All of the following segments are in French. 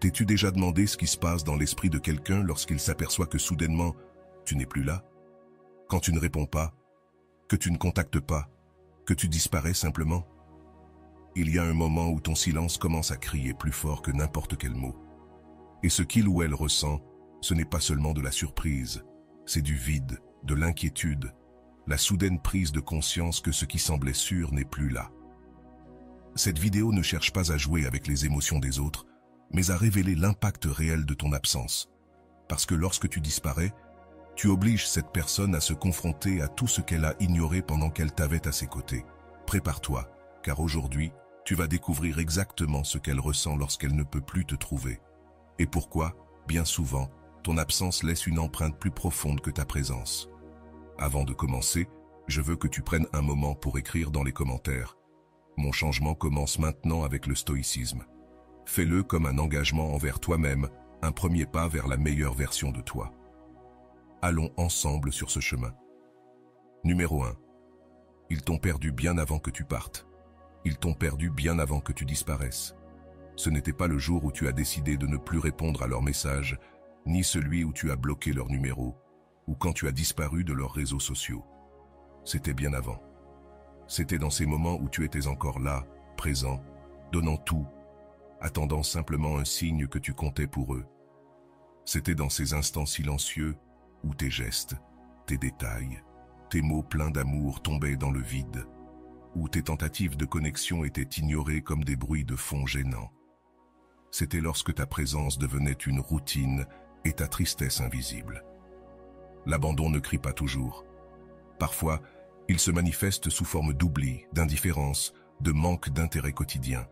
T'es-tu déjà demandé ce qui se passe dans l'esprit de quelqu'un lorsqu'il s'aperçoit que soudainement, tu n'es plus là? Quand tu ne réponds pas, que tu ne contactes pas, que tu disparais simplement? Il y a un moment où ton silence commence à crier plus fort que n'importe quel mot. Et ce qu'il ou elle ressent, ce n'est pas seulement de la surprise, c'est du vide, de l'inquiétude, la soudaine prise de conscience que ce qui semblait sûr n'est plus là. Cette vidéo ne cherche pas à jouer avec les émotions des autres, mais à révéler l'impact réel de ton absence. Parce que lorsque tu disparais, tu obliges cette personne à se confronter à tout ce qu'elle a ignoré pendant qu'elle t'avait à ses côtés. Prépare-toi, car aujourd'hui, tu vas découvrir exactement ce qu'elle ressent lorsqu'elle ne peut plus te trouver. Et pourquoi, bien souvent, ton absence laisse une empreinte plus profonde que ta présence. Avant de commencer, je veux que tu prennes un moment pour écrire dans les commentaires. Mon changement commence maintenant avec le stoïcisme. Fais-le comme un engagement envers toi-même, un premier pas vers la meilleure version de toi. Allons ensemble sur ce chemin. Numéro 1. Ils t'ont perdu bien avant que tu partes. Ils t'ont perdu bien avant que tu disparaisses. Ce n'était pas le jour où tu as décidé de ne plus répondre à leurs messages, ni celui où tu as bloqué leur numéro, ou quand tu as disparu de leurs réseaux sociaux. C'était bien avant. C'était dans ces moments où tu étais encore là, présent, donnant tout, attendant simplement un signe que tu comptais pour eux. C'était dans ces instants silencieux où tes gestes, tes détails, tes mots pleins d'amour tombaient dans le vide, où tes tentatives de connexion étaient ignorées comme des bruits de fond gênants. C'était lorsque ta présence devenait une routine et ta tristesse invisible. L'abandon ne crie pas toujours. Parfois, il se manifeste sous forme d'oubli, d'indifférence, de manque d'intérêt quotidien.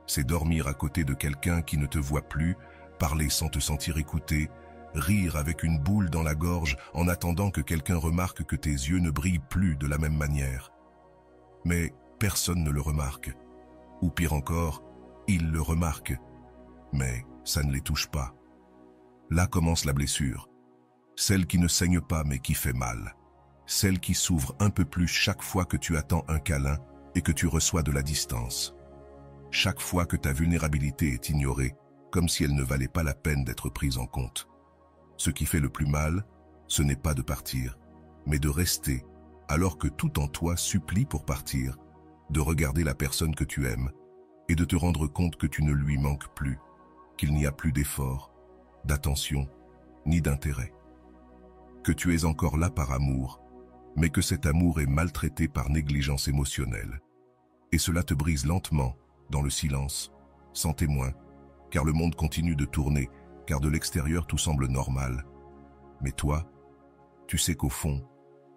C'est dormir à côté de quelqu'un qui ne te voit plus, parler sans te sentir écouté, rire avec une boule dans la gorge en attendant que quelqu'un remarque que tes yeux ne brillent plus de la même manière. Mais personne ne le remarque. Ou pire encore, il le remarque. Mais ça ne les touche pas. Là commence la blessure. Celle qui ne saigne pas mais qui fait mal. Celle qui s'ouvre un peu plus chaque fois que tu attends un câlin et que tu reçois de la distance. Chaque fois que ta vulnérabilité est ignorée, comme si elle ne valait pas la peine d'être prise en compte. Ce qui fait le plus mal, ce n'est pas de partir, mais de rester, alors que tout en toi supplie pour partir, de regarder la personne que tu aimes et de te rendre compte que tu ne lui manques plus, qu'il n'y a plus d'effort, d'attention, ni d'intérêt. Que tu es encore là par amour, mais que cet amour est maltraité par négligence émotionnelle. Et cela te brise lentement, dans le silence, sans témoin, car le monde continue de tourner, car de l'extérieur tout semble normal. Mais toi, tu sais qu'au fond,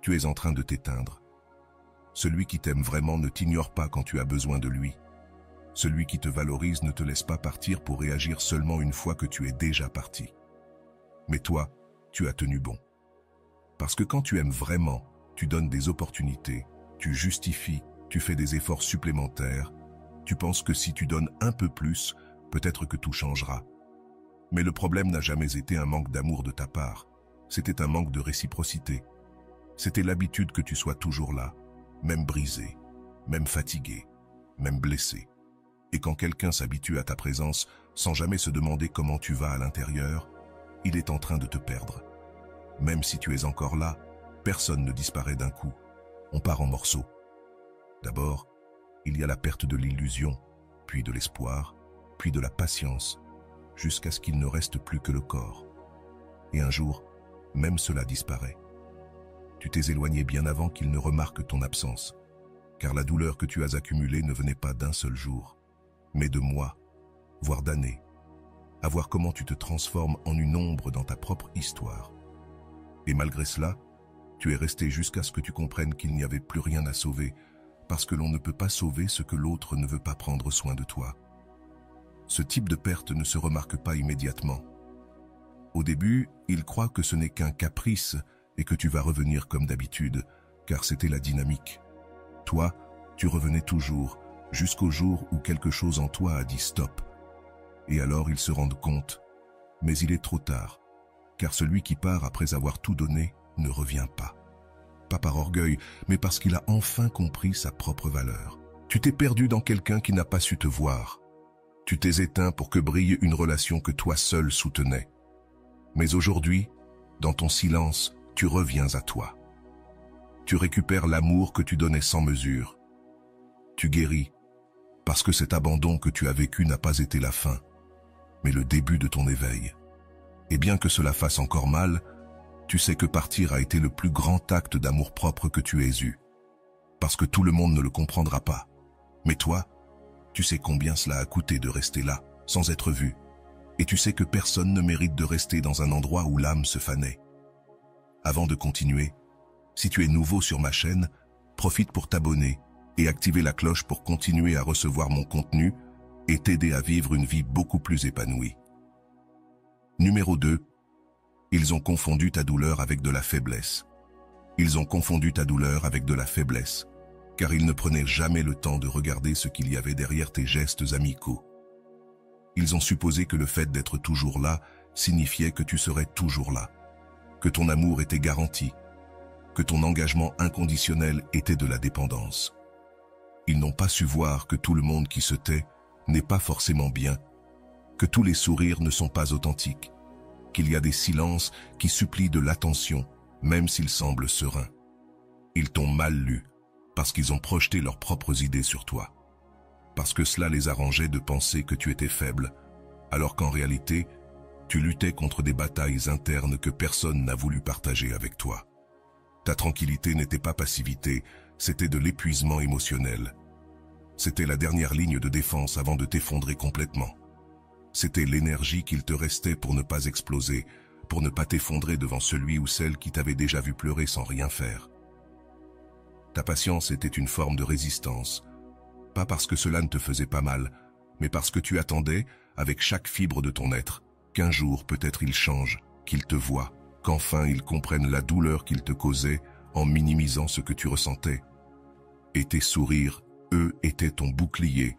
tu es en train de t'éteindre. Celui qui t'aime vraiment ne t'ignore pas quand tu as besoin de lui. Celui qui te valorise ne te laisse pas partir pour réagir seulement une fois que tu es déjà parti. Mais toi, tu as tenu bon. Parce que quand tu aimes vraiment, tu donnes des opportunités, tu justifies, tu fais des efforts supplémentaires, tu penses que si tu donnes un peu plus, peut-être que tout changera. Mais le problème n'a jamais été un manque d'amour de ta part, c'était un manque de réciprocité. C'était l'habitude que tu sois toujours là, même brisé, même fatigué, même blessé. Et quand quelqu'un s'habitue à ta présence sans jamais se demander comment tu vas à l'intérieur, il est en train de te perdre. Même si tu es encore là, personne ne disparaît d'un coup. On part en morceaux. D'abord, il y a la perte de l'illusion, puis de l'espoir, puis de la patience, jusqu'à ce qu'il ne reste plus que le corps. Et un jour, même cela disparaît. Tu t'es éloigné bien avant qu'il ne remarque ton absence, car la douleur que tu as accumulée ne venait pas d'un seul jour, mais de mois, voire d'années, à voir comment tu te transformes en une ombre dans ta propre histoire. Et malgré cela, tu es resté jusqu'à ce que tu comprennes qu'il n'y avait plus rien à sauver, parce que l'on ne peut pas sauver ce que l'autre ne veut pas prendre soin de toi. Ce type de perte ne se remarque pas immédiatement. Au début, il croit que ce n'est qu'un caprice et que tu vas revenir comme d'habitude, car c'était la dynamique. Toi, tu revenais toujours, jusqu'au jour où quelque chose en toi a dit stop. Et alors ils se rendent compte, mais il est trop tard, car celui qui part après avoir tout donné ne revient pas. Pas par orgueil, mais parce qu'il a enfin compris sa propre valeur. Tu t'es perdu dans quelqu'un qui n'a pas su te voir. Tu t'es éteint pour que brille une relation que toi seul soutenais. Mais aujourd'hui, dans ton silence, tu reviens à toi. Tu récupères l'amour que tu donnais sans mesure. Tu guéris, parce que cet abandon que tu as vécu n'a pas été la fin, mais le début de ton éveil. Et bien que cela fasse encore mal, tu sais que partir a été le plus grand acte d'amour-propre que tu aies eu. Parce que tout le monde ne le comprendra pas. Mais toi, tu sais combien cela a coûté de rester là, sans être vu. Et tu sais que personne ne mérite de rester dans un endroit où l'âme se fanait. Avant de continuer, si tu es nouveau sur ma chaîne, profite pour t'abonner et activer la cloche pour continuer à recevoir mon contenu et t'aider à vivre une vie beaucoup plus épanouie. Numéro 2. Ils ont confondu ta douleur avec de la faiblesse. Ils ont confondu ta douleur avec de la faiblesse, car ils ne prenaient jamais le temps de regarder ce qu'il y avait derrière tes gestes amicaux. Ils ont supposé que le fait d'être toujours là signifiait que tu serais toujours là, que ton amour était garanti, que ton engagement inconditionnel était de la dépendance. Ils n'ont pas su voir que tout le monde qui se tait n'est pas forcément bien, que tous les sourires ne sont pas authentiques, qu'il y a des silences qui supplient de l'attention, même s'ils semblent sereins. Ils t'ont mal lu, parce qu'ils ont projeté leurs propres idées sur toi. Parce que cela les arrangeait de penser que tu étais faible, alors qu'en réalité, tu luttais contre des batailles internes que personne n'a voulu partager avec toi. Ta tranquillité n'était pas passivité, c'était de l'épuisement émotionnel. C'était la dernière ligne de défense avant de t'effondrer complètement. C'était l'énergie qu'il te restait pour ne pas exploser, pour ne pas t'effondrer devant celui ou celle qui t'avait déjà vu pleurer sans rien faire. Ta patience était une forme de résistance, pas parce que cela ne te faisait pas mal, mais parce que tu attendais, avec chaque fibre de ton être, qu'un jour peut-être il change, qu'il te voie, qu'enfin il comprenne la douleur qu'il te causait en minimisant ce que tu ressentais. Et tes sourires, eux, étaient ton bouclier,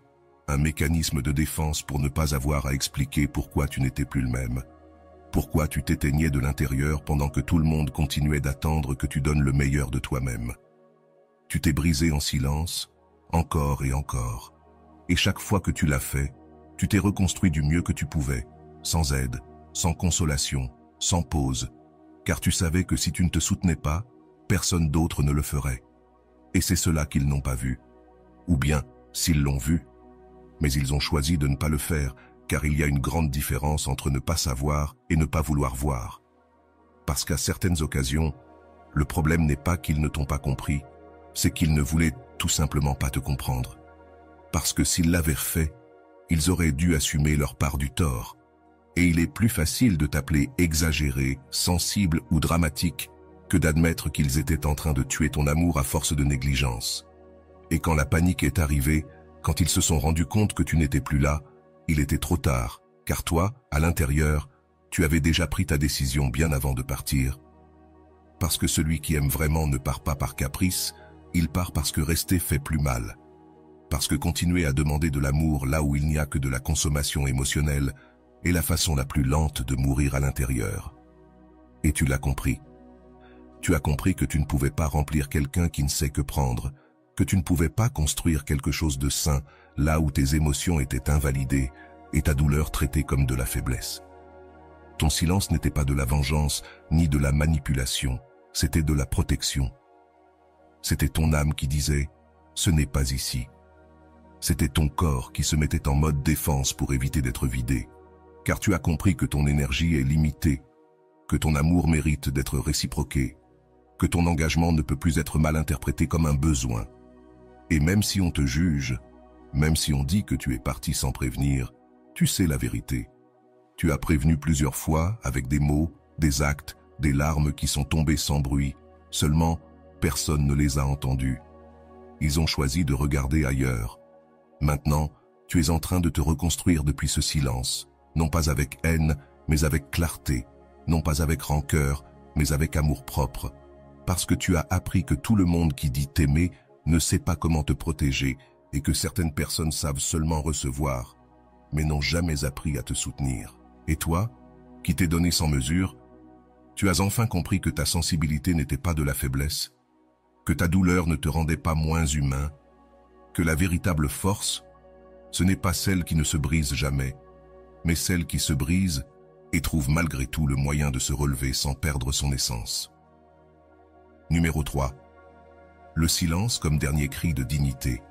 un mécanisme de défense pour ne pas avoir à expliquer pourquoi tu n'étais plus le même. Pourquoi tu t'éteignais de l'intérieur pendant que tout le monde continuait d'attendre que tu donnes le meilleur de toi-même. Tu t'es brisé en silence, encore et encore. Et chaque fois que tu l'as fait, tu t'es reconstruit du mieux que tu pouvais, sans aide, sans consolation, sans pause, car tu savais que si tu ne te soutenais pas, personne d'autre ne le ferait. Et c'est cela qu'ils n'ont pas vu. Ou bien, s'ils l'ont vu, mais ils ont choisi de ne pas le faire, car il y a une grande différence entre ne pas savoir et ne pas vouloir voir. Parce qu'à certaines occasions, le problème n'est pas qu'ils ne t'ont pas compris, c'est qu'ils ne voulaient tout simplement pas te comprendre. Parce que s'ils l'avaient fait, ils auraient dû assumer leur part du tort. Et il est plus facile de t'appeler exagéré, sensible ou dramatique que d'admettre qu'ils étaient en train de tuer ton amour à force de négligence. Et quand la panique est arrivée, quand ils se sont rendus compte que tu n'étais plus là, il était trop tard, car toi, à l'intérieur, tu avais déjà pris ta décision bien avant de partir. Parce que celui qui aime vraiment ne part pas par caprice, il part parce que rester fait plus mal. Parce que continuer à demander de l'amour là où il n'y a que de la consommation émotionnelle est la façon la plus lente de mourir à l'intérieur. Et tu l'as compris. Tu as compris que tu ne pouvais pas remplir quelqu'un qui ne sait que prendre, que tu ne pouvais pas construire quelque chose de sain là où tes émotions étaient invalidées et ta douleur traitée comme de la faiblesse. Ton silence n'était pas de la vengeance ni de la manipulation, c'était de la protection. C'était ton âme qui disait « ce n'est pas ici ». C'était ton corps qui se mettait en mode défense pour éviter d'être vidé, car tu as compris que ton énergie est limitée, que ton amour mérite d'être réciproqué, que ton engagement ne peut plus être mal interprété comme un besoin. Et même si on te juge, même si on dit que tu es parti sans prévenir, tu sais la vérité. Tu as prévenu plusieurs fois avec des mots, des actes, des larmes qui sont tombées sans bruit, seulement personne ne les a entendus. Ils ont choisi de regarder ailleurs. Maintenant, tu es en train de te reconstruire depuis ce silence, non pas avec haine, mais avec clarté, non pas avec rancœur, mais avec amour-propre, parce que tu as appris que tout le monde qui dit t'aimer ne sait pas comment te protéger et que certaines personnes savent seulement recevoir, mais n'ont jamais appris à te soutenir. Et toi, qui t'es donné sans mesure, tu as enfin compris que ta sensibilité n'était pas de la faiblesse, que ta douleur ne te rendait pas moins humain, que la véritable force, Ce n'est pas celle qui ne se brise jamais, mais celle qui se brise et trouve malgré tout le moyen de se relever sans perdre son essence. Numéro 3. Le silence comme dernier cri de dignité.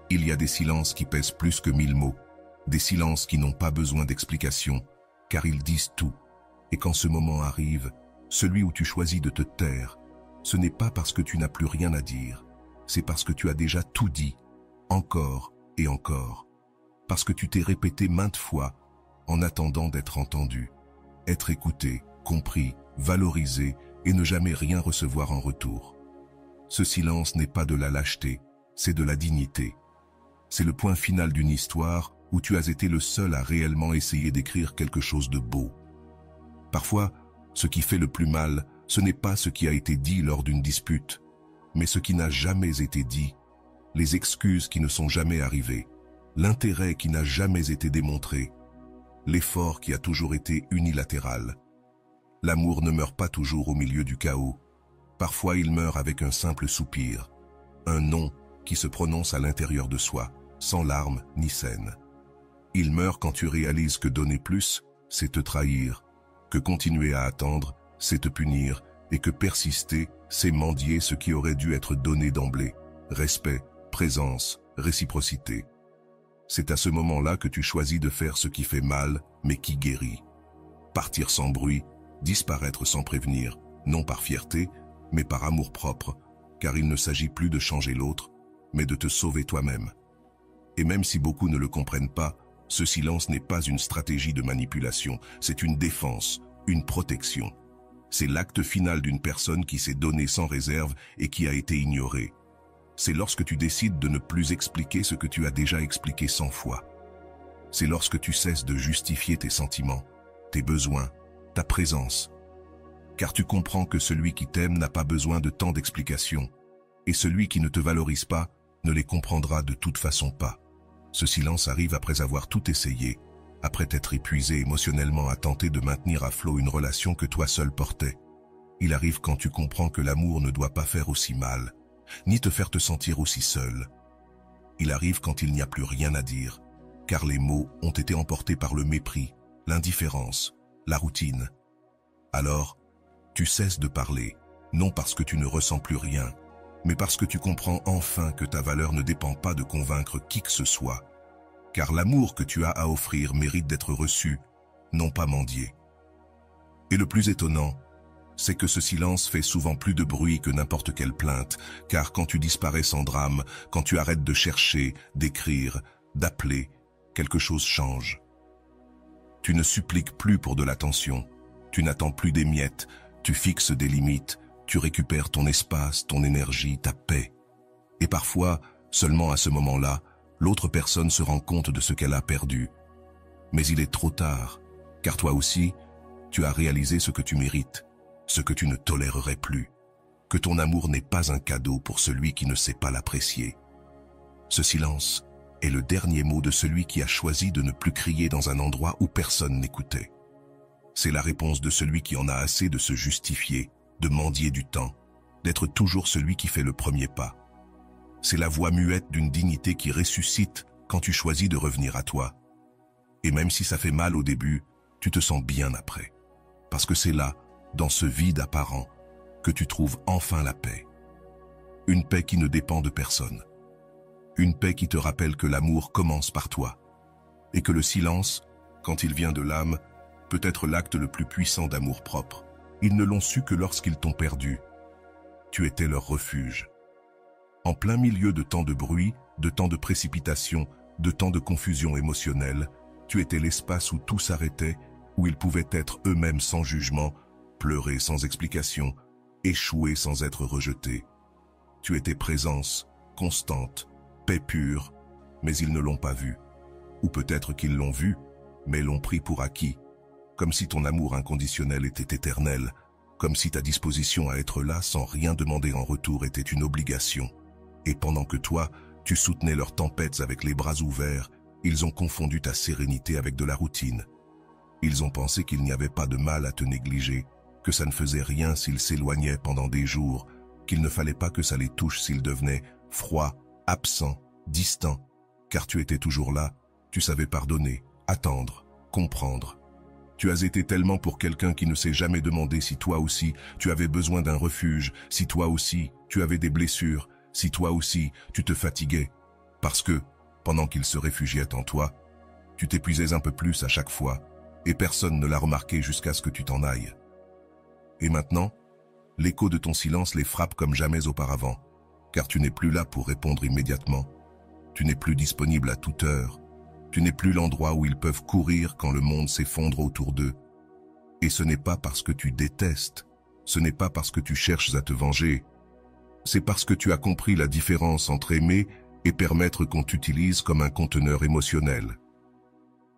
Il y a des silences qui pèsent plus que 1000 mots, des silences qui n'ont pas besoin d'explication, car ils disent tout. Et quand ce moment arrive, celui où tu choisis de te taire, ce n'est pas parce que tu n'as plus rien à dire, c'est parce que tu as déjà tout dit, encore et encore, parce que tu t'es répété maintes fois en attendant d'être entendu, être écouté, compris, valorisé et ne jamais rien recevoir en retour. Ce silence n'est pas de la lâcheté, c'est de la dignité. C'est le point final d'une histoire où tu as été le seul à réellement essayer d'écrire quelque chose de beau. Parfois, ce qui fait le plus mal, ce n'est pas ce qui a été dit lors d'une dispute, mais ce qui n'a jamais été dit, les excuses qui ne sont jamais arrivées, l'intérêt qui n'a jamais été démontré, l'effort qui a toujours été unilatéral. L'amour ne meurt pas toujours au milieu du chaos. Parfois il meurt avec un simple soupir, un non qui se prononce à l'intérieur de soi, sans larmes ni scène. Il meurt quand tu réalises que donner plus, c'est te trahir, que continuer à attendre, c'est te punir, et que persister, c'est mendier ce qui aurait dû être donné d'emblée. Respect, présence, réciprocité. C'est à ce moment-là que tu choisis de faire ce qui fait mal, mais qui guérit. Partir sans bruit, disparaître sans prévenir, non par fierté, mais par amour-propre, car il ne s'agit plus de changer l'autre, mais de te sauver toi-même. Et même si beaucoup ne le comprennent pas, ce silence n'est pas une stratégie de manipulation, c'est une défense, une protection. C'est l'acte final d'une personne qui s'est donnée sans réserve et qui a été ignorée. C'est lorsque tu décides de ne plus expliquer ce que tu as déjà expliqué 100 fois. C'est lorsque tu cesses de justifier tes sentiments, tes besoins, ta présence. Car tu comprends que celui qui t'aime n'a pas besoin de tant d'explications, et celui qui ne te valorise pas ne les comprendra de toute façon pas. Ce silence arrive après avoir tout essayé, après t'être épuisé émotionnellement à tenter de maintenir à flot une relation que toi seul portais. Il arrive quand tu comprends que l'amour ne doit pas faire aussi mal, ni te faire te sentir aussi seul. Il arrive quand il n'y a plus rien à dire, car les mots ont été emportés par le mépris, l'indifférence, la routine. Alors, tu cesses de parler, non parce que tu ne ressens plus rien, mais parce que tu comprends enfin que ta valeur ne dépend pas de convaincre qui que ce soit, car l'amour que tu as à offrir mérite d'être reçu, non pas mendié. Et le plus étonnant, c'est que ce silence fait souvent plus de bruit que n'importe quelle plainte, car quand tu disparais sans drame, quand tu arrêtes de chercher, d'écrire, d'appeler, quelque chose change. Tu ne suppliques plus pour de l'attention, tu n'attends plus des miettes, tu fixes des limites, tu récupères ton espace, ton énergie, ta paix. Et parfois, seulement à ce moment-là, l'autre personne se rend compte de ce qu'elle a perdu. Mais il est trop tard, car toi aussi, tu as réalisé ce que tu mérites, ce que tu ne tolérerais plus, que ton amour n'est pas un cadeau pour celui qui ne sait pas l'apprécier. Ce silence est le dernier mot de celui qui a choisi de ne plus crier dans un endroit où personne n'écoutait. C'est la réponse de celui qui en a assez de se justifier, de mendier du temps, d'être toujours celui qui fait le premier pas. C'est la voix muette d'une dignité qui ressuscite quand tu choisis de revenir à toi. Et même si ça fait mal au début, tu te sens bien après. Parce que c'est là, dans ce vide apparent, que tu trouves enfin la paix. Une paix qui ne dépend de personne. Une paix qui te rappelle que l'amour commence par toi. Et que le silence, quand il vient de l'âme, peut être l'acte le plus puissant d'amour-propre. Ils ne l'ont su que lorsqu'ils t'ont perdu. Tu étais leur refuge. En plein milieu de tant de bruit, de tant de précipitation, de tant de confusion émotionnelle, tu étais l'espace où tout s'arrêtait, où ils pouvaient être eux-mêmes sans jugement, pleurer sans explication, échouer sans être rejetés. Tu étais présence, constante, paix pure, mais ils ne l'ont pas vu. Ou peut-être qu'ils l'ont vu, mais l'ont pris pour acquis. Comme si ton amour inconditionnel était éternel, comme si ta disposition à être là sans rien demander en retour était une obligation. Et pendant que toi, tu soutenais leurs tempêtes avec les bras ouverts, ils ont confondu ta sérénité avec de la routine. Ils ont pensé qu'il n'y avait pas de mal à te négliger, que ça ne faisait rien s'ils s'éloignaient pendant des jours, qu'il ne fallait pas que ça les touche s'ils devenaient froids, absents, distants, car tu étais toujours là, tu savais pardonner, attendre, comprendre. Tu as été tellement pour quelqu'un qui ne s'est jamais demandé si toi aussi tu avais besoin d'un refuge, si toi aussi tu avais des blessures, si toi aussi tu te fatiguais. Parce que, pendant qu'il se réfugiait en toi, tu t'épuisais un peu plus à chaque fois, et personne ne l'a remarqué jusqu'à ce que tu t'en ailles. Et maintenant, l'écho de ton silence les frappe comme jamais auparavant, car tu n'es plus là pour répondre immédiatement. Tu n'es plus disponible à toute heure. Tu n'es plus l'endroit où ils peuvent courir quand le monde s'effondre autour d'eux. Et ce n'est pas parce que tu détestes, ce n'est pas parce que tu cherches à te venger. C'est parce que tu as compris la différence entre aimer et permettre qu'on t'utilise comme un conteneur émotionnel.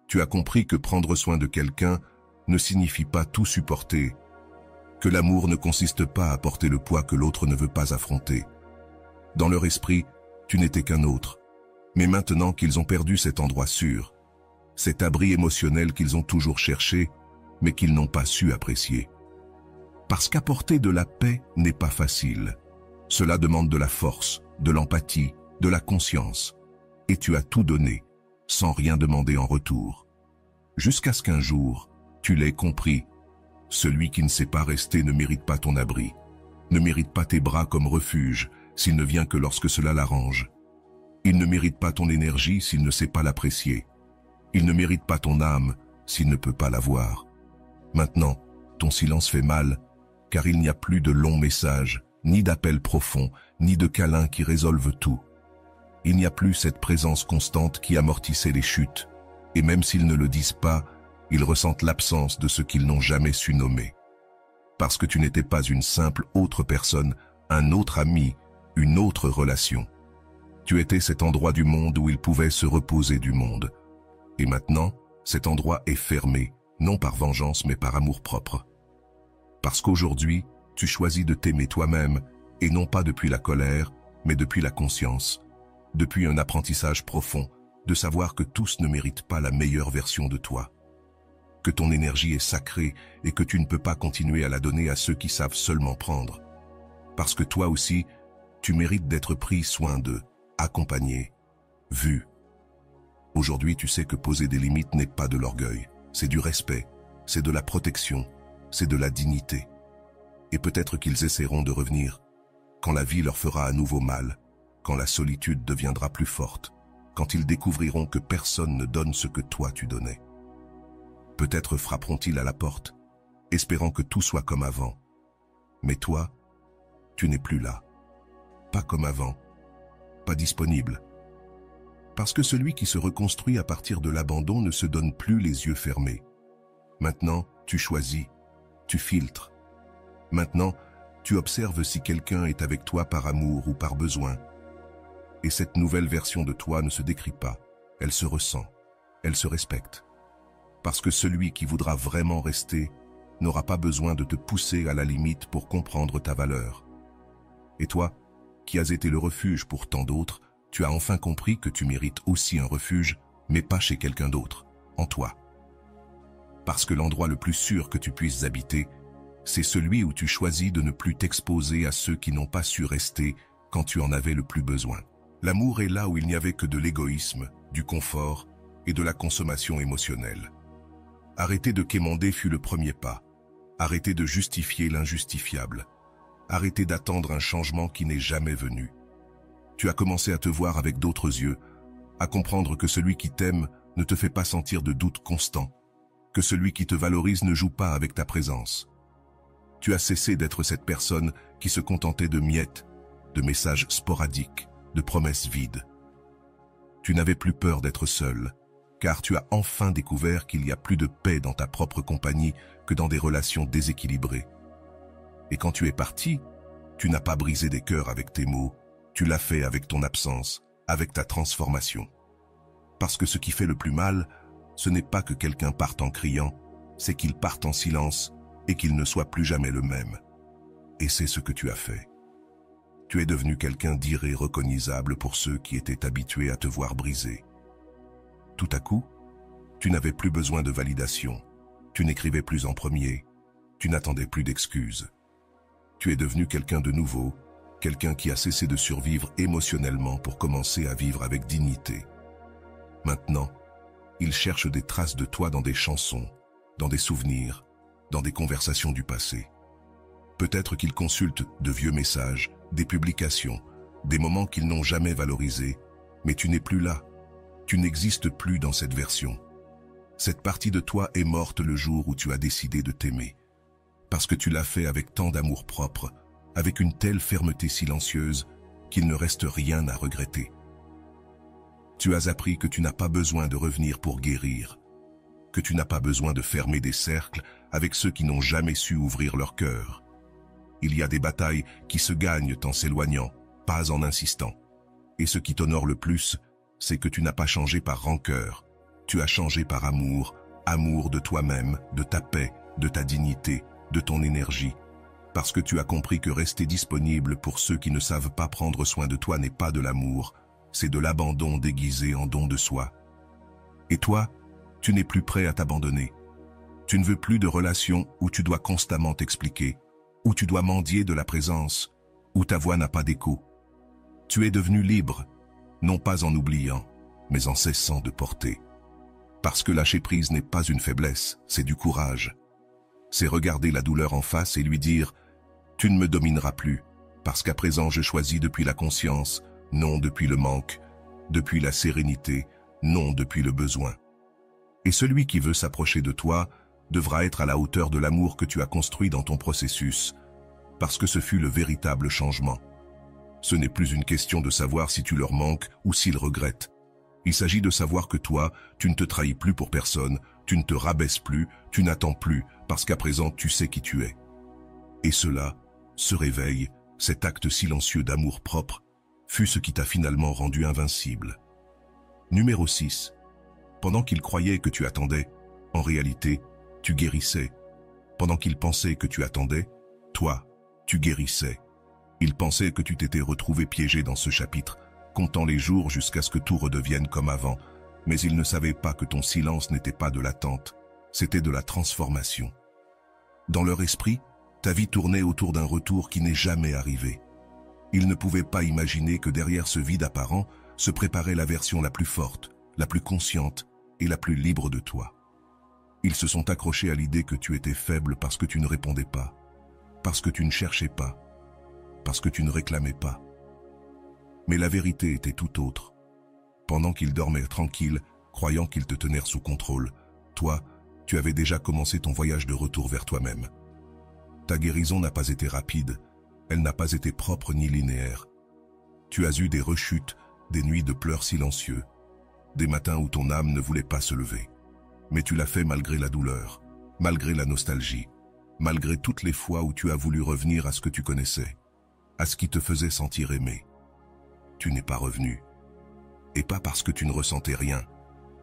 Tu as compris que prendre soin de quelqu'un ne signifie pas tout supporter, que l'amour ne consiste pas à porter le poids que l'autre ne veut pas affronter. Dans leur esprit, tu n'étais qu'un autre. Mais maintenant qu'ils ont perdu cet endroit sûr, cet abri émotionnel qu'ils ont toujours cherché, mais qu'ils n'ont pas su apprécier. Parce qu'apporter de la paix n'est pas facile. Cela demande de la force, de l'empathie, de la conscience. Et tu as tout donné, sans rien demander en retour. Jusqu'à ce qu'un jour, tu l'aies compris. Celui qui ne sait pas rester ne mérite pas ton abri, ne mérite pas tes bras comme refuge, s'il ne vient que lorsque cela l'arrange. Il ne mérite pas ton énergie s'il ne sait pas l'apprécier. Il ne mérite pas ton âme s'il ne peut pas l'avoir. Maintenant, ton silence fait mal, car il n'y a plus de longs messages, ni d'appels profonds, ni de câlins qui résolvent tout. Il n'y a plus cette présence constante qui amortissait les chutes, et même s'ils ne le disent pas, ils ressentent l'absence de ce qu'ils n'ont jamais su nommer. Parce que tu n'étais pas une simple autre personne, un autre ami, une autre relation. Tu étais cet endroit du monde où ils pouvaient se reposer du monde. Et maintenant, cet endroit est fermé, non par vengeance mais par amour-propre. Parce qu'aujourd'hui, tu choisis de t'aimer toi-même, et non pas depuis la colère, mais depuis la conscience, depuis un apprentissage profond, de savoir que tous ne méritent pas la meilleure version de toi. Que ton énergie est sacrée et que tu ne peux pas continuer à la donner à ceux qui savent seulement prendre. Parce que toi aussi, tu mérites d'être pris soin d'eux, accompagné, vu. Aujourd'hui, tu sais que poser des limites n'est pas de l'orgueil, c'est du respect, c'est de la protection, c'est de la dignité. Et peut-être qu'ils essaieront de revenir, quand la vie leur fera à nouveau mal, quand la solitude deviendra plus forte, quand ils découvriront que personne ne donne ce que toi tu donnais. Peut-être frapperont-ils à la porte, espérant que tout soit comme avant. Mais toi, tu n'es plus là. Pas comme avant, pas disponible. Parce que celui qui se reconstruit à partir de l'abandon ne se donne plus les yeux fermés. Maintenant, tu choisis, tu filtres. Maintenant, tu observes si quelqu'un est avec toi par amour ou par besoin. Et cette nouvelle version de toi ne se décrit pas, elle se ressent, elle se respecte. Parce que celui qui voudra vraiment rester n'aura pas besoin de te pousser à la limite pour comprendre ta valeur. Et toi, qui as été le refuge pour tant d'autres, tu as enfin compris que tu mérites aussi un refuge, mais pas chez quelqu'un d'autre, en toi. Parce que l'endroit le plus sûr que tu puisses habiter, c'est celui où tu choisis de ne plus t'exposer à ceux qui n'ont pas su rester quand tu en avais le plus besoin. L'amour est là où il n'y avait que de l'égoïsme, du confort et de la consommation émotionnelle. Arrêter de quémander fut le premier pas. Arrêter de justifier l'injustifiable. Arrêter d'attendre un changement qui n'est jamais venu. Tu as commencé à te voir avec d'autres yeux, à comprendre que celui qui t'aime ne te fait pas sentir de doute constant, que celui qui te valorise ne joue pas avec ta présence. Tu as cessé d'être cette personne qui se contentait de miettes, de messages sporadiques, de promesses vides. Tu n'avais plus peur d'être seul, car tu as enfin découvert qu'il y a plus de paix dans ta propre compagnie que dans des relations déséquilibrées. Et quand tu es parti, tu n'as pas brisé des cœurs avec tes mots, tu l'as fait avec ton absence, avec ta transformation. Parce que ce qui fait le plus mal, ce n'est pas que quelqu'un parte en criant, c'est qu'il parte en silence et qu'il ne soit plus jamais le même. Et c'est ce que tu as fait. Tu es devenu quelqu'un d'irrécognizable pour ceux qui étaient habitués à te voir briser. Tout à coup, tu n'avais plus besoin de validation, tu n'écrivais plus en premier, tu n'attendais plus d'excuses. Tu es devenu quelqu'un de nouveau, quelqu'un qui a cessé de survivre émotionnellement pour commencer à vivre avec dignité. Maintenant, il cherche des traces de toi dans des chansons, dans des souvenirs, dans des conversations du passé. Peut-être qu'il consulte de vieux messages, des publications, des moments qu'ils n'ont jamais valorisés, mais tu n'es plus là. Tu n'existes plus dans cette version. Cette partie de toi est morte le jour où tu as décidé de t'aimer. Parce que tu l'as fait avec tant d'amour-propre, avec une telle fermeté silencieuse, qu'il ne reste rien à regretter. Tu as appris que tu n'as pas besoin de revenir pour guérir, que tu n'as pas besoin de fermer des cercles avec ceux qui n'ont jamais su ouvrir leur cœur. Il y a des batailles qui se gagnent en s'éloignant, pas en insistant. Et ce qui t'honore le plus, c'est que tu n'as pas changé par rancœur. Tu as changé par amour, amour de toi-même, de ta paix, de ta dignité, de ton énergie. Parce que tu as compris que rester disponible pour ceux qui ne savent pas prendre soin de toi n'est pas de l'amour, c'est de l'abandon déguisé en don de soi. Et toi, tu n'es plus prêt à t'abandonner. Tu ne veux plus de relations où tu dois constamment t'expliquer, où tu dois mendier de la présence, où ta voix n'a pas d'écho. Tu es devenu libre, non pas en oubliant, mais en cessant de porter. Parce que lâcher prise n'est pas une faiblesse, c'est du courage. C'est regarder la douleur en face et lui dire « Tu ne me domineras plus, parce qu'à présent je choisis depuis la conscience, non depuis le manque, depuis la sérénité, non depuis le besoin. » Et celui qui veut s'approcher de toi devra être à la hauteur de l'amour que tu as construit dans ton processus, parce que ce fut le véritable changement. Ce n'est plus une question de savoir si tu leur manques ou s'ils regrettent. Il s'agit de savoir que toi, tu ne te trahis plus pour personne, tu ne te rabaisses plus, tu n'attends plus, parce qu'à présent tu sais qui tu es. Et cela, ce réveil, cet acte silencieux d'amour propre, fut ce qui t'a finalement rendu invincible. Numéro 6. Pendant qu'il croyait que tu attendais, en réalité, tu guérissais. Pendant qu'il pensait que tu attendais, toi, tu guérissais. Il pensait que tu t'étais retrouvé piégé dans ce chapitre, comptant les jours jusqu'à ce que tout redevienne comme avant, mais il ne savait pas que ton silence n'était pas de l'attente, c'était de la transformation. Dans leur esprit, ta vie tournait autour d'un retour qui n'est jamais arrivé. Ils ne pouvaient pas imaginer que derrière ce vide apparent se préparait la version la plus forte, la plus consciente et la plus libre de toi. Ils se sont accrochés à l'idée que tu étais faible parce que tu ne répondais pas, parce que tu ne cherchais pas, parce que tu ne réclamais pas. Mais la vérité était tout autre. Pendant qu'ils dormaient tranquilles, croyant qu'ils te tenaient sous contrôle, toi, tu avais déjà commencé ton voyage de retour vers toi-même. Ta guérison n'a pas été rapide, elle n'a pas été propre ni linéaire. Tu as eu des rechutes, des nuits de pleurs silencieux, des matins où ton âme ne voulait pas se lever. Mais tu l'as fait malgré la douleur, malgré la nostalgie, malgré toutes les fois où tu as voulu revenir à ce que tu connaissais, à ce qui te faisait sentir aimé. Tu n'es pas revenu. Et pas parce que tu ne ressentais rien,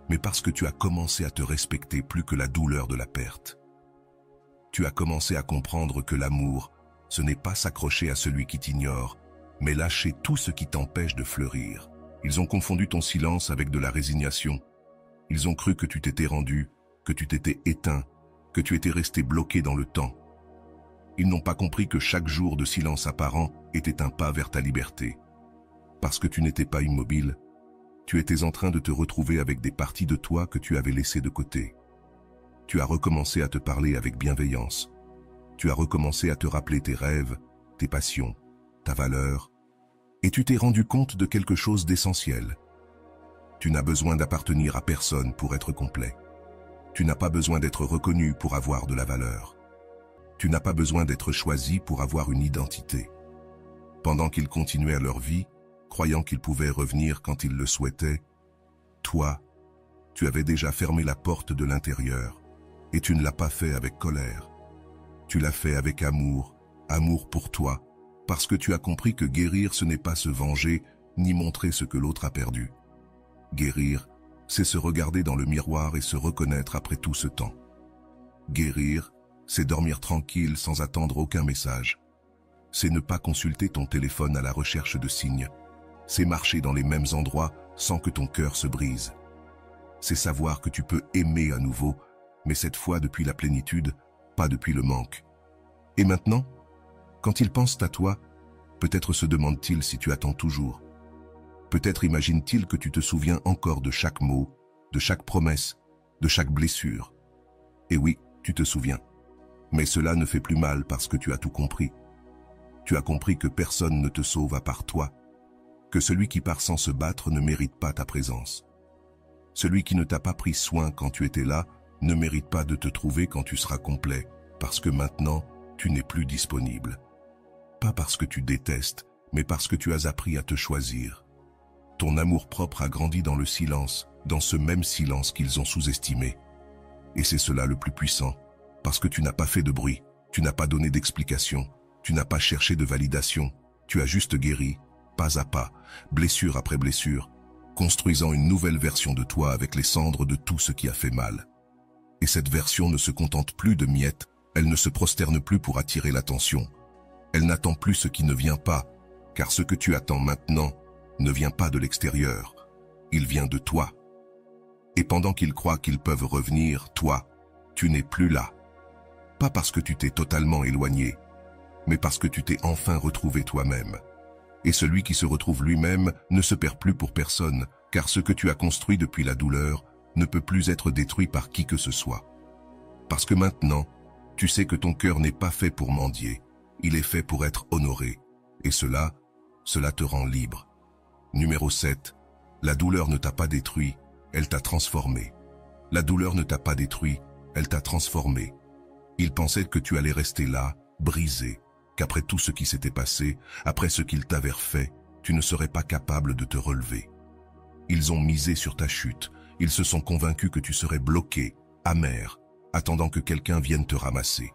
mais parce que tu as commencé à te respecter plus que la douleur de la perte. Tu as commencé à comprendre que l'amour, ce n'est pas s'accrocher à celui qui t'ignore, mais lâcher tout ce qui t'empêche de fleurir. Ils ont confondu ton silence avec de la résignation. Ils ont cru que tu t'étais rendu, que tu t'étais éteint, que tu étais resté bloqué dans le temps. Ils n'ont pas compris que chaque jour de silence apparent était un pas vers ta liberté. Parce que tu n'étais pas immobile, tu étais en train de te retrouver avec des parties de toi que tu avais laissées de côté. Tu as recommencé à te parler avec bienveillance. Tu as recommencé à te rappeler tes rêves, tes passions, ta valeur. Et tu t'es rendu compte de quelque chose d'essentiel. Tu n'as besoin d'appartenir à personne pour être complet. Tu n'as pas besoin d'être reconnu pour avoir de la valeur. Tu n'as pas besoin d'être choisi pour avoir une identité. Pendant qu'ils continuaient leur vie, croyant qu'ils pouvaient revenir quand ils le souhaitaient, toi, tu avais déjà fermé la porte de l'intérieur, et tu ne l'as pas fait avec colère. Tu l'as fait avec amour, amour pour toi, parce que tu as compris que guérir ce n'est pas se venger, ni montrer ce que l'autre a perdu. Guérir, c'est se regarder dans le miroir et se reconnaître après tout ce temps. Guérir, c'est dormir tranquille sans attendre aucun message. C'est ne pas consulter ton téléphone à la recherche de signes. C'est marcher dans les mêmes endroits sans que ton cœur se brise. C'est savoir que tu peux aimer à nouveau, mais cette fois depuis la plénitude, pas depuis le manque. Et maintenant, quand ils pensent à toi, peut-être se demandent-ils si tu attends toujours. Peut-être imagine-t-il que tu te souviens encore de chaque mot, de chaque promesse, de chaque blessure. Et oui, tu te souviens. Mais cela ne fait plus mal parce que tu as tout compris. Tu as compris que personne ne te sauve à part toi, que celui qui part sans se battre ne mérite pas ta présence. Celui qui ne t'a pas pris soin quand tu étais là ne mérite pas de te trouver quand tu seras complet, parce que maintenant, tu n'es plus disponible. Pas parce que tu détestes, mais parce que tu as appris à te choisir. Ton amour-propre a grandi dans le silence, dans ce même silence qu'ils ont sous-estimé. Et c'est cela le plus puissant, parce que tu n'as pas fait de bruit, tu n'as pas donné d'explication, tu n'as pas cherché de validation, tu as juste guéri, pas à pas, blessure après blessure, construisant une nouvelle version de toi avec les cendres de tout ce qui a fait mal. Et cette version ne se contente plus de miettes, elle ne se prosterne plus pour attirer l'attention. Elle n'attend plus ce qui ne vient pas, car ce que tu attends maintenant ne vient pas de l'extérieur, il vient de toi. Et pendant qu'ils croient qu'ils peuvent revenir, toi, tu n'es plus là. Pas parce que tu t'es totalement éloigné, mais parce que tu t'es enfin retrouvé toi-même. Et celui qui se retrouve lui-même ne se perd plus pour personne, car ce que tu as construit depuis la douleur ne peut plus être détruit par qui que ce soit. Parce que maintenant, tu sais que ton cœur n'est pas fait pour mendier, il est fait pour être honoré. Et cela te rend libre. Numéro 7. La douleur ne t'a pas détruit, elle t'a transformé. La douleur ne t'a pas détruit, elle t'a transformé. Ils pensaient que tu allais rester là, brisé, qu'après tout ce qui s'était passé, après ce qu'ils t'avaient fait, tu ne serais pas capable de te relever. Ils ont misé sur ta chute, ils se sont convaincus que tu serais bloqué, amer, attendant que quelqu'un vienne te ramasser.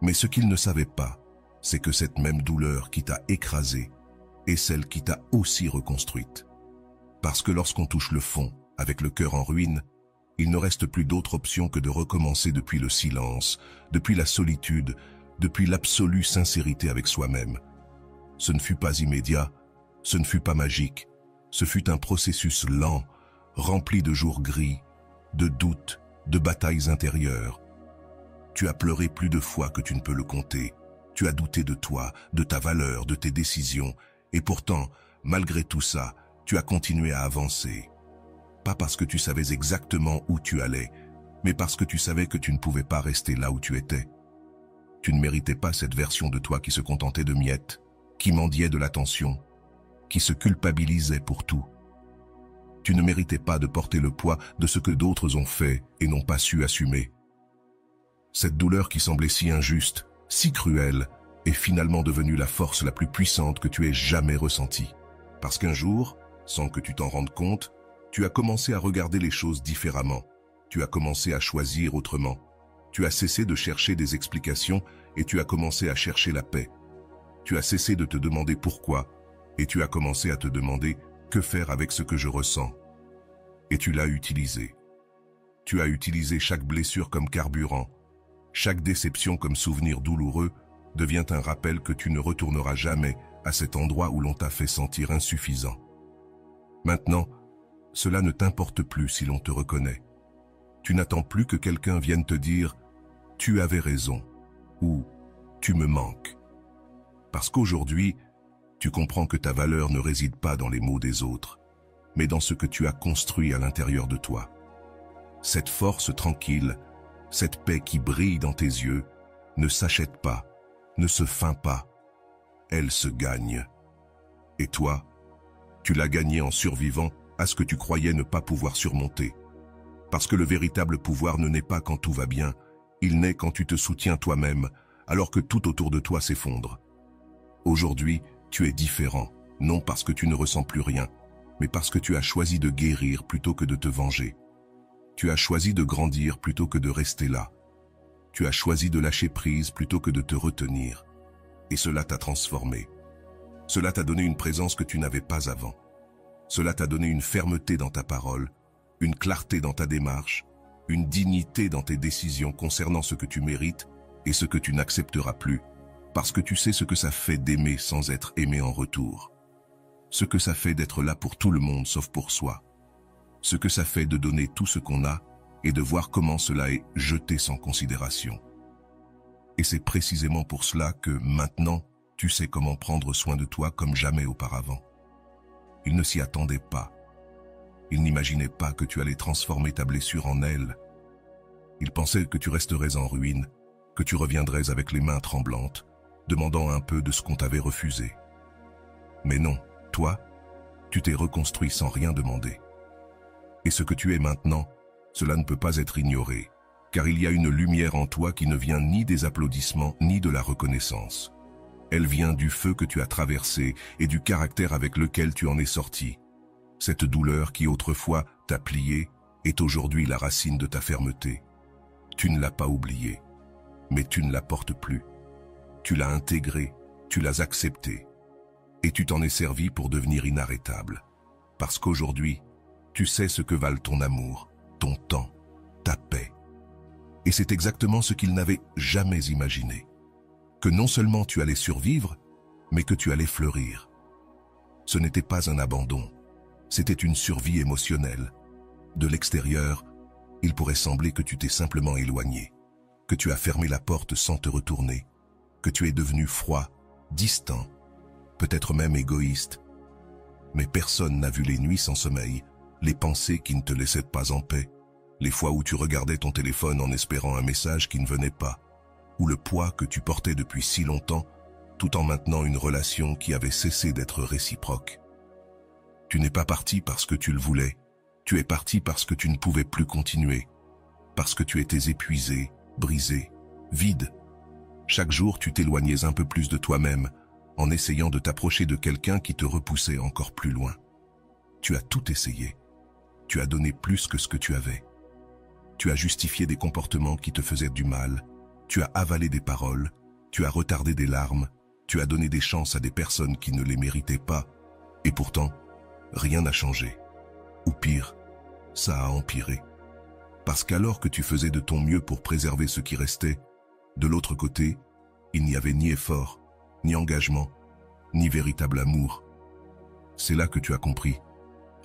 Mais ce qu'ils ne savaient pas, c'est que cette même douleur qui t'a écrasé est celle qui t'a aussi reconstruite. Parce que lorsqu'on touche le fond, avec le cœur en ruine, il ne reste plus d'autre option que de recommencer depuis le silence, depuis la solitude, depuis l'absolue sincérité avec soi-même. Ce ne fut pas immédiat, ce ne fut pas magique, ce fut un processus lent, rempli de jours gris, de doutes, de batailles intérieures. Tu as pleuré plus de fois que tu ne peux le compter, tu as douté de toi, de ta valeur, de tes décisions, et pourtant, malgré tout ça, tu as continué à avancer. Pas parce que tu savais exactement où tu allais, mais parce que tu savais que tu ne pouvais pas rester là où tu étais. Tu ne méritais pas cette version de toi qui se contentait de miettes, qui mendiait de l'attention, qui se culpabilisait pour tout. Tu ne méritais pas de porter le poids de ce que d'autres ont fait et n'ont pas su assumer. Cette douleur qui semblait si injuste, si cruelle, est finalement devenue la force la plus puissante que tu aies jamais ressentie. Parce qu'un jour, sans que tu t'en rendes compte, tu as commencé à regarder les choses différemment. Tu as commencé à choisir autrement. Tu as cessé de chercher des explications et tu as commencé à chercher la paix. Tu as cessé de te demander pourquoi et tu as commencé à te demander que faire avec ce que je ressens. Et tu l'as utilisé. Tu as utilisé chaque blessure comme carburant. Chaque déception comme souvenir douloureux devient un rappel que tu ne retourneras jamais à cet endroit où l'on t'a fait sentir insuffisant. Maintenant, cela ne t'importe plus si l'on te reconnaît. Tu n'attends plus que quelqu'un vienne te dire « tu avais raison » ou « tu me manques ». Parce qu'aujourd'hui, tu comprends que ta valeur ne réside pas dans les mots des autres, mais dans ce que tu as construit à l'intérieur de toi. Cette force tranquille, cette paix qui brille dans tes yeux, ne s'achète pas, ne se feint pas, elle se gagne. Et toi, tu l'as gagnée en survivant à ce que tu croyais ne pas pouvoir surmonter. Parce que le véritable pouvoir ne naît pas quand tout va bien, il naît quand tu te soutiens toi-même, alors que tout autour de toi s'effondre. Aujourd'hui, tu es différent, non parce que tu ne ressens plus rien, mais parce que tu as choisi de guérir plutôt que de te venger. Tu as choisi de grandir plutôt que de rester là. Tu as choisi de lâcher prise plutôt que de te retenir. Et cela t'a transformé. Cela t'a donné une présence que tu n'avais pas avant. Cela t'a donné une fermeté dans ta parole, une clarté dans ta démarche, une dignité dans tes décisions concernant ce que tu mérites et ce que tu n'accepteras plus, parce que tu sais ce que ça fait d'aimer sans être aimé en retour. Ce que ça fait d'être là pour tout le monde sauf pour soi. Ce que ça fait de donner tout ce qu'on a et de voir comment cela est jeté sans considération. Et c'est précisément pour cela que, maintenant, tu sais comment prendre soin de toi comme jamais auparavant. Il ne s'y attendait pas. Il n'imaginait pas que tu allais transformer ta blessure en aile. Il pensait que tu resterais en ruine, que tu reviendrais avec les mains tremblantes, demandant un peu de ce qu'on t'avait refusé. Mais non, toi, tu t'es reconstruit sans rien demander. Et ce que tu es maintenant, cela ne peut pas être ignoré, car il y a une lumière en toi qui ne vient ni des applaudissements ni de la reconnaissance. Elle vient du feu que tu as traversé et du caractère avec lequel tu en es sorti. Cette douleur qui autrefois t'a plié est aujourd'hui la racine de ta fermeté. Tu ne l'as pas oubliée, mais tu ne la portes plus. Tu l'as intégrée, tu l'as acceptée. Et tu t'en es servi pour devenir inarrêtable. Parce qu'aujourd'hui, tu sais ce que valent ton amour, ton temps, ta paix. Et c'est exactement ce qu'il n'avait jamais imaginé. Que non seulement tu allais survivre, mais que tu allais fleurir. Ce n'était pas un abandon, c'était une survie émotionnelle. De l'extérieur, il pourrait sembler que tu t'es simplement éloigné, que tu as fermé la porte sans te retourner, que tu es devenu froid, distant, peut-être même égoïste. Mais personne n'a vu les nuits sans sommeil, les pensées qui ne te laissaient pas en paix, les fois où tu regardais ton téléphone en espérant un message qui ne venait pas, ou le poids que tu portais depuis si longtemps, tout en maintenant une relation qui avait cessé d'être réciproque. Tu n'es pas parti parce que tu le voulais, tu es parti parce que tu ne pouvais plus continuer, parce que tu étais épuisé, brisé, vide. Chaque jour, tu t'éloignais un peu plus de toi-même, en essayant de t'approcher de quelqu'un qui te repoussait encore plus loin. Tu as tout essayé. Tu as donné plus que ce que tu avais. Tu as justifié des comportements qui te faisaient du mal. Tu as avalé des paroles. Tu as retardé des larmes. Tu as donné des chances à des personnes qui ne les méritaient pas. Et pourtant, rien n'a changé. Ou pire, ça a empiré. Parce qu'alors que tu faisais de ton mieux pour préserver ce qui restait, de l'autre côté, il n'y avait ni effort, ni engagement, ni véritable amour. C'est là que tu as compris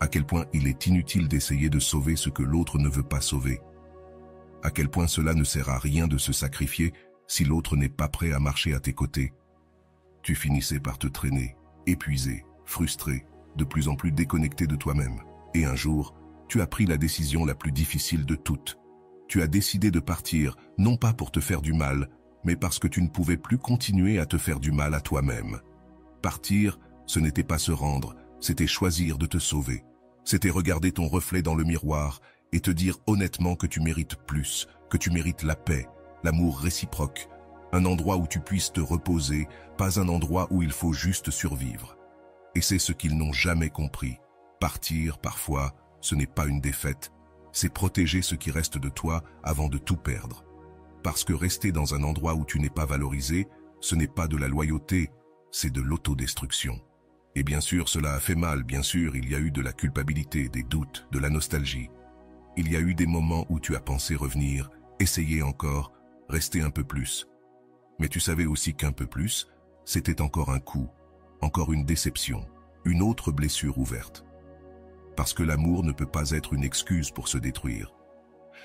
à quel point il est inutile d'essayer de sauver ce que l'autre ne veut pas sauver. À quel point cela ne sert à rien de se sacrifier si l'autre n'est pas prêt à marcher à tes côtés. Tu finissais par te traîner, épuisé, frustré, de plus en plus déconnecté de toi-même. Et un jour, tu as pris la décision la plus difficile de toutes. Tu as décidé de partir, non pas pour te faire du mal, mais parce que tu ne pouvais plus continuer à te faire du mal à toi-même. Partir, ce n'était pas se rendre, c'était choisir de te sauver. C'était regarder ton reflet dans le miroir et te dire honnêtement que tu mérites plus, que tu mérites la paix, l'amour réciproque, un endroit où tu puisses te reposer, pas un endroit où il faut juste survivre. Et c'est ce qu'ils n'ont jamais compris. Partir, parfois, ce n'est pas une défaite, c'est protéger ce qui reste de toi avant de tout perdre. Parce que rester dans un endroit où tu n'es pas valorisé, ce n'est pas de la loyauté, c'est de l'autodestruction. Et bien sûr, cela a fait mal, bien sûr, il y a eu de la culpabilité, des doutes, de la nostalgie. Il y a eu des moments où tu as pensé revenir, essayer encore, rester un peu plus. Mais tu savais aussi qu'un peu plus, c'était encore un coup, encore une déception, une autre blessure ouverte. Parce que l'amour ne peut pas être une excuse pour se détruire.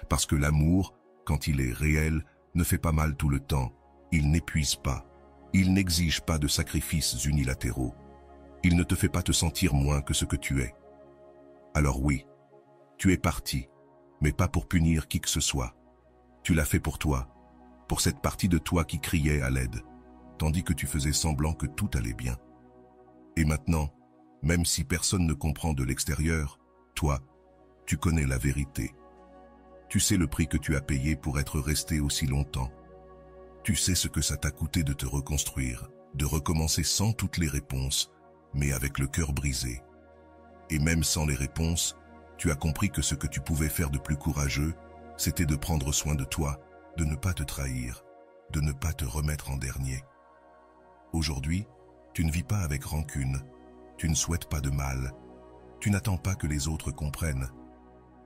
Parce que l'amour, quand il est réel, ne fait pas mal tout le temps, il n'épuise pas, il n'exige pas de sacrifices unilatéraux. Il ne te fait pas te sentir moins que ce que tu es. Alors oui, tu es parti, mais pas pour punir qui que ce soit. Tu l'as fait pour toi, pour cette partie de toi qui criait à l'aide, tandis que tu faisais semblant que tout allait bien. Et maintenant, même si personne ne comprend de l'extérieur, toi, tu connais la vérité. Tu sais le prix que tu as payé pour être resté aussi longtemps. Tu sais ce que ça t'a coûté de te reconstruire, de recommencer sans toutes les réponses, mais avec le cœur brisé. Et même sans les réponses, tu as compris que ce que tu pouvais faire de plus courageux, c'était de prendre soin de toi, de ne pas te trahir, de ne pas te remettre en dernier. Aujourd'hui, tu ne vis pas avec rancune, tu ne souhaites pas de mal, tu n'attends pas que les autres comprennent,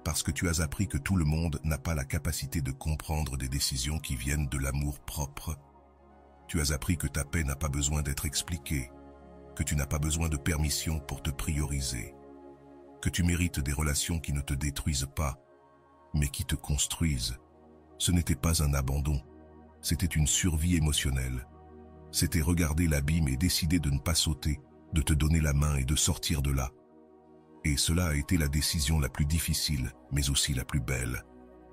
parce que tu as appris que tout le monde n'a pas la capacité de comprendre des décisions qui viennent de l'amour propre. Tu as appris que ta paix n'a pas besoin d'être expliquée, que tu n'as pas besoin de permission pour te prioriser, que tu mérites des relations qui ne te détruisent pas, mais qui te construisent. Ce n'était pas un abandon, c'était une survie émotionnelle. C'était regarder l'abîme et décider de ne pas sauter, de te donner la main et de sortir de là, Et cela a été la décision la plus difficile, mais aussi la plus belle.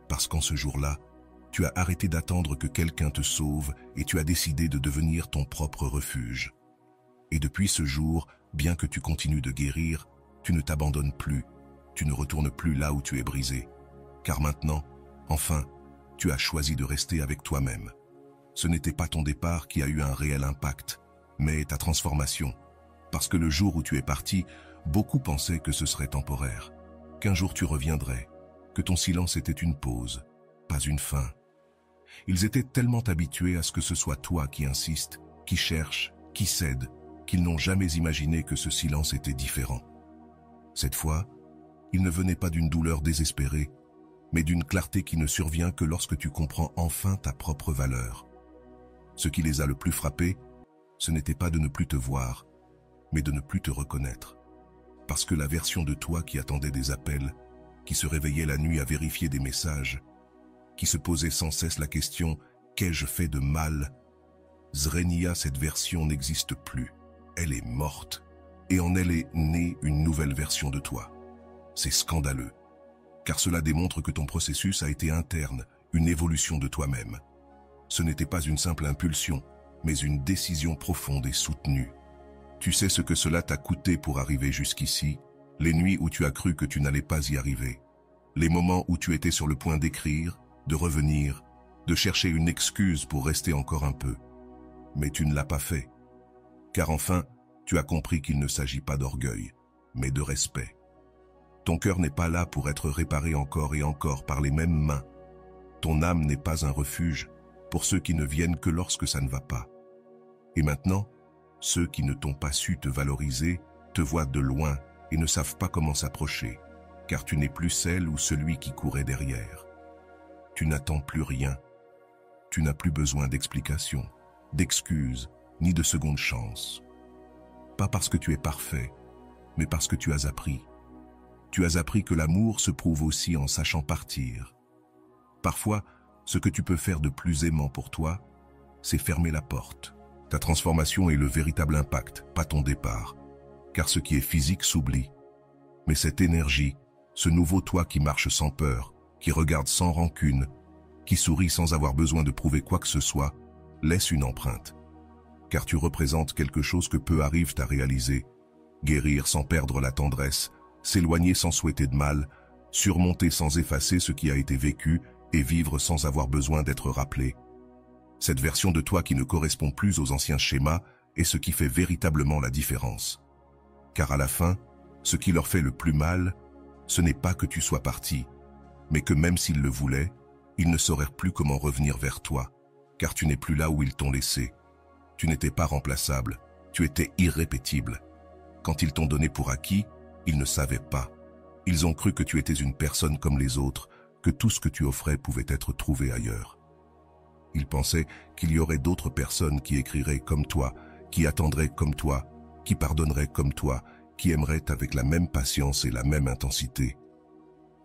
Parce qu'en ce jour-là, tu as arrêté d'attendre que quelqu'un te sauve et tu as décidé de devenir ton propre refuge. Et depuis ce jour, bien que tu continues de guérir, tu ne t'abandonnes plus, tu ne retournes plus là où tu es brisé. Car maintenant, enfin, tu as choisi de rester avec toi-même. Ce n'était pas ton départ qui a eu un réel impact, mais ta transformation. Parce que le jour où tu es parti, beaucoup pensaient que ce serait temporaire, qu'un jour tu reviendrais, que ton silence était une pause, pas une fin. Ils étaient tellement habitués à ce que ce soit toi qui insiste, qui cherche, qui cède, qu'ils n'ont jamais imaginé que ce silence était différent. Cette fois, il ne venait pas d'une douleur désespérée, mais d'une clarté qui ne survient que lorsque tu comprends enfin ta propre valeur. Ce qui les a le plus frappés, ce n'était pas de ne plus te voir, mais de ne plus te reconnaître. Parce que la version de toi qui attendait des appels, qui se réveillait la nuit à vérifier des messages, qui se posait sans cesse la question « Qu'ai-je fait de mal ?» Zrenia, cette version n'existe plus. Elle est morte. Et en elle est née une nouvelle version de toi. C'est scandaleux. Car cela démontre que ton processus a été interne, une évolution de toi-même. Ce n'était pas une simple impulsion, mais une décision profonde et soutenue. Tu sais ce que cela t'a coûté pour arriver jusqu'ici, les nuits où tu as cru que tu n'allais pas y arriver, les moments où tu étais sur le point d'écrire, de revenir, de chercher une excuse pour rester encore un peu. Mais tu ne l'as pas fait. Car enfin, tu as compris qu'il ne s'agit pas d'orgueil, mais de respect. Ton cœur n'est pas là pour être réparé encore et encore par les mêmes mains. Ton âme n'est pas un refuge pour ceux qui ne viennent que lorsque ça ne va pas. Et maintenant, ceux qui ne t'ont pas su te valoriser te voient de loin et ne savent pas comment s'approcher, car tu n'es plus celle ou celui qui courait derrière. Tu n'attends plus rien. Tu n'as plus besoin d'explications, d'excuses, ni de seconde chance. Pas parce que tu es parfait, mais parce que tu as appris. Tu as appris que l'amour se prouve aussi en sachant partir. Parfois, ce que tu peux faire de plus aimant pour toi, c'est fermer la porte. Ta transformation est le véritable impact, pas ton départ. Car ce qui est physique s'oublie. Mais cette énergie, ce nouveau toi qui marche sans peur, qui regarde sans rancune, qui sourit sans avoir besoin de prouver quoi que ce soit, laisse une empreinte. Car tu représentes quelque chose que peu arrivent à réaliser. Guérir sans perdre la tendresse, s'éloigner sans souhaiter de mal, surmonter sans effacer ce qui a été vécu et vivre sans avoir besoin d'être rappelé. Cette version de toi qui ne correspond plus aux anciens schémas est ce qui fait véritablement la différence. Car à la fin, ce qui leur fait le plus mal, ce n'est pas que tu sois parti, mais que même s'ils le voulaient, ils ne sauraient plus comment revenir vers toi, car tu n'es plus là où ils t'ont laissé. Tu n'étais pas remplaçable, tu étais irrépétible. Quand ils t'ont donné pour acquis, ils ne savaient pas. Ils ont cru que tu étais une personne comme les autres, que tout ce que tu offrais pouvait être trouvé ailleurs. Ils pensaient qu'il y aurait d'autres personnes qui écriraient comme toi, qui attendraient comme toi, qui pardonneraient comme toi, qui aimeraient avec la même patience et la même intensité.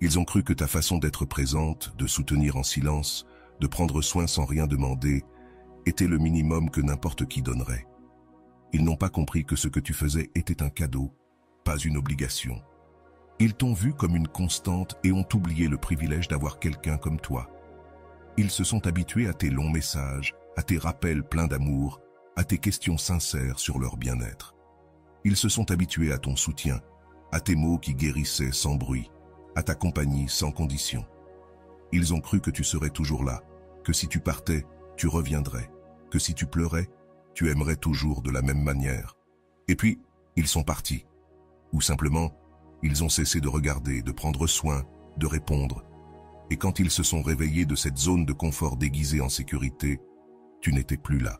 Ils ont cru que ta façon d'être présente, de soutenir en silence, de prendre soin sans rien demander, était le minimum que n'importe qui donnerait. Ils n'ont pas compris que ce que tu faisais était un cadeau, pas une obligation. Ils t'ont vu comme une constante et ont oublié le privilège d'avoir quelqu'un comme toi. Ils se sont habitués à tes longs messages, à tes rappels pleins d'amour, à tes questions sincères sur leur bien-être. Ils se sont habitués à ton soutien, à tes mots qui guérissaient sans bruit, à ta compagnie sans condition. Ils ont cru que tu serais toujours là, que si tu partais, tu reviendrais, que si tu pleurais, tu aimerais toujours de la même manière. Et puis, ils sont partis. Ou simplement, ils ont cessé de regarder, de prendre soin, de répondre. Et quand ils se sont réveillés de cette zone de confort déguisée en sécurité, tu n'étais plus là.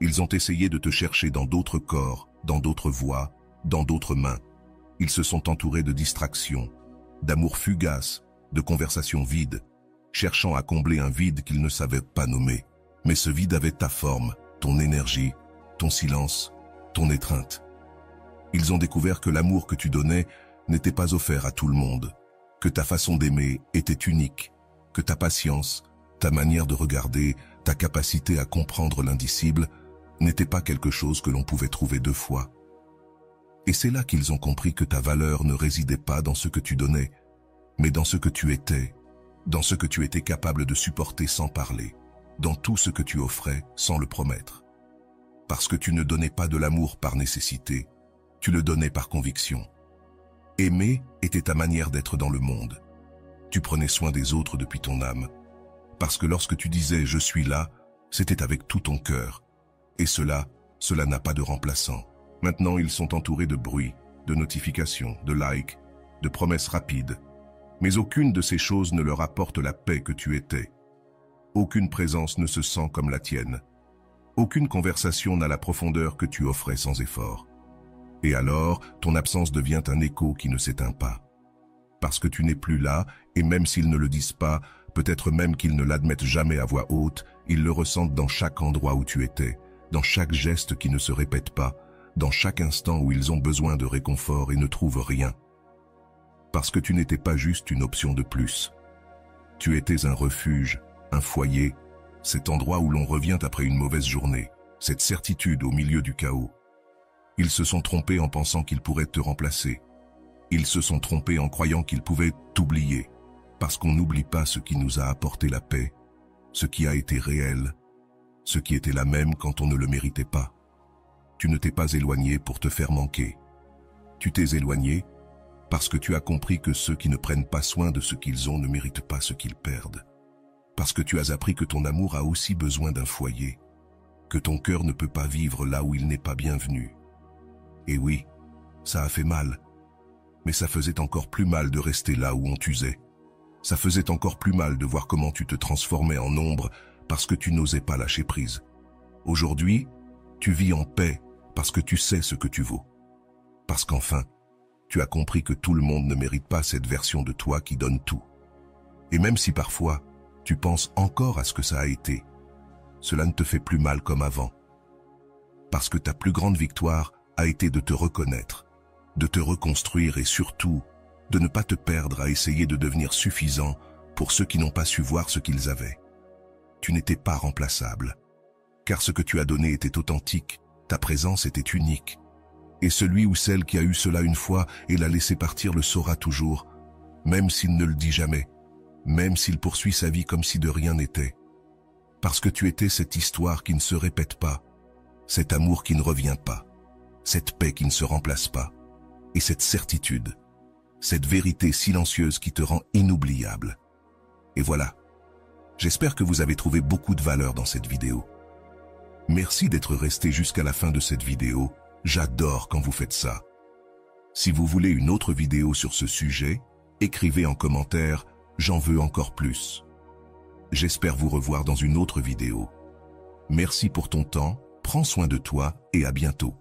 Ils ont essayé de te chercher dans d'autres corps, dans d'autres voix, dans d'autres mains. Ils se sont entourés de distractions, d'amour fugace, de conversations vides, cherchant à combler un vide qu'ils ne savaient pas nommer. Mais ce vide avait ta forme, ton énergie, ton silence, ton étreinte. Ils ont découvert que l'amour que tu donnais n'était pas offert à tout le monde, que ta façon d'aimer était unique, que ta patience, ta manière de regarder, ta capacité à comprendre l'indicible n'était pas quelque chose que l'on pouvait trouver deux fois. Et c'est là qu'ils ont compris que ta valeur ne résidait pas dans ce que tu donnais, mais dans ce que tu étais, dans ce que tu étais capable de supporter sans parler, dans tout ce que tu offrais sans le promettre. Parce que tu ne donnais pas de l'amour par nécessité, tu le donnais par conviction. Aimer était ta manière d'être dans le monde. Tu prenais soin des autres depuis ton âme. Parce que lorsque tu disais « je suis là », c'était avec tout ton cœur. Et cela n'a pas de remplaçant. Maintenant, ils sont entourés de bruit, de notifications, de likes, de promesses rapides. Mais aucune de ces choses ne leur apporte la paix que tu étais. Aucune présence ne se sent comme la tienne. Aucune conversation n'a la profondeur que tu offrais sans effort. Et alors, ton absence devient un écho qui ne s'éteint pas. Parce que tu n'es plus là, et même s'ils ne le disent pas, peut-être même qu'ils ne l'admettent jamais à voix haute, ils le ressentent dans chaque endroit où tu étais, dans chaque geste qui ne se répète pas, dans chaque instant où ils ont besoin de réconfort et ne trouvent rien. Parce que tu n'étais pas juste une option de plus. Tu étais un refuge, un foyer, cet endroit où l'on revient après une mauvaise journée, cette certitude au milieu du chaos. Ils se sont trompés en pensant qu'ils pourraient te remplacer. Ils se sont trompés en croyant qu'ils pouvaient t'oublier, parce qu'on n'oublie pas ce qui nous a apporté la paix, ce qui a été réel, ce qui était là même quand on ne le méritait pas. Tu ne t'es pas éloigné pour te faire manquer. Tu t'es éloigné parce que tu as compris que ceux qui ne prennent pas soin de ce qu'ils ont ne méritent pas ce qu'ils perdent. Parce que tu as appris que ton amour a aussi besoin d'un foyer, que ton cœur ne peut pas vivre là où il n'est pas bienvenu. Et oui, ça a fait mal, mais ça faisait encore plus mal de rester là où on t'usait. Ça faisait encore plus mal de voir comment tu te transformais en ombre parce que tu n'osais pas lâcher prise. Aujourd'hui, tu vis en paix parce que tu sais ce que tu vaux. Parce qu'enfin, tu as compris que tout le monde ne mérite pas cette version de toi qui donne tout. Et même si parfois, tu penses encore à ce que ça a été, cela ne te fait plus mal comme avant. Parce que ta plus grande victoire a été de te reconnaître, de te reconstruire et surtout, de ne pas te perdre à essayer de devenir suffisant pour ceux qui n'ont pas su voir ce qu'ils avaient. Tu n'étais pas remplaçable, car ce que tu as donné était authentique, ta présence était unique. Et celui ou celle qui a eu cela une fois et l'a laissé partir le saura toujours, même s'il ne le dit jamais, même s'il poursuit sa vie comme si de rien n'était. Parce que tu étais cette histoire qui ne se répète pas, cet amour qui ne revient pas, cette paix qui ne se remplace pas, et cette certitude, cette vérité silencieuse qui te rend inoubliable. Et voilà, j'espère que vous avez trouvé beaucoup de valeur dans cette vidéo. Merci d'être resté jusqu'à la fin de cette vidéo, j'adore quand vous faites ça. Si vous voulez une autre vidéo sur ce sujet, écrivez en commentaire « J'en veux encore plus ». J'espère vous revoir dans une autre vidéo. Merci pour ton temps, prends soin de toi et à bientôt.